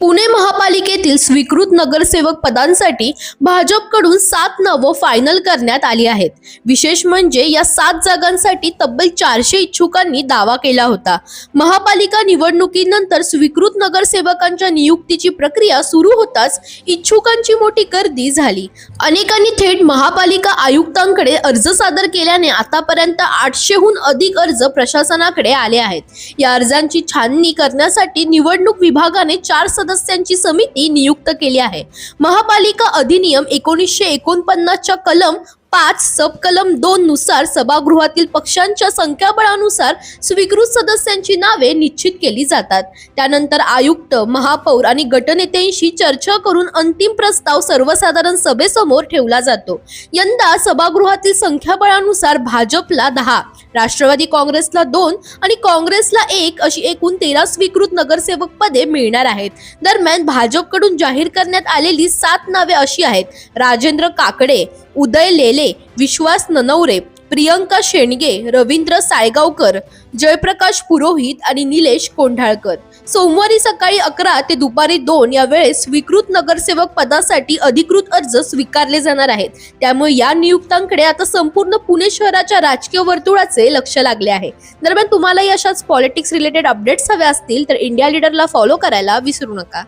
पुणे महापालिकेतील स्वीकृत नगरसेवक पदांसाठी भाजपकडून 7 नावं फायनल करण्यात आली आहेत। विशेष म्हणजे या 7 जागांसाठी तब्बल 400 इच्छुकांनी दावा केला होता। महापालिका निवडणुकीनंतर स्वीकृत नगरसेवकांच्या नियुक्तीची प्रक्रिया सुरू होताच इच्छुकांची मोठी गर्दी झाली। अनेकांनी थेट महापालिका आयुक्तांकडे अर्ज सादर केल्याने आतापर्यंत 800हून अधिक अर्ज प्रशासनाकडे आले आहेत। या अर्जांची छाननी करण्यासाठी निवडणूक विभागाने 4 सदस्यांची समिती नियुक्त केली आहे। महापालिका अधिनियम 1949 च्या कलम 5 सब कलम 2 नुसार सभागृहातील पक्षांच्या संख्याबळानुसार स्वीकृत सदस्यांची नावे निश्चित केली जातात। त्यानंतर आयुक्त, महापौर आणि गटनेत्यांशी चर्चा करून अंतिम प्रस्ताव सर्वसाधारण सभेसमोर ठेवला जातो। यंदा सभागृहातील संख्याबळानुसार भाजपला 10, राष्ट्रवादी काँग्रेसला 2 आणि काँग्रेसला 1 अशी एकूण 13 स्वीकृत नगरसेवक पदे मिळणार आहेत। दरम्यान भाजपकडून जाहीर करण्यात आलेली 7 नावे अशी आहेत: राजेंद्र काकडे, उदय लेले, विश्वास ननवरे, प्रियंका शेंडगे, रवींद्र सायगावकर, जयप्रकाश पुरोहित आणि निलेश कोंढाळकर। सोमवारी सकाळी 11 ते दुपारी 2 या वेळेस स्वीकृत नगरसेवक पदासाठी अधिकृत अर्ज स्वीकारले जाणार आहेत। त्यामुळे या नियुक्तांकडे आता संपूर्ण पुणे शहराच्या राजकीय वर्तुळाचे लक्ष लागले आहे। दरम्यान तुम्हालाही अशाच पॉलिटिक्स रिलेटेड अपडेट्स हवे असतील तर इंडिया लीडरला फॉलो करायला विसरू नका।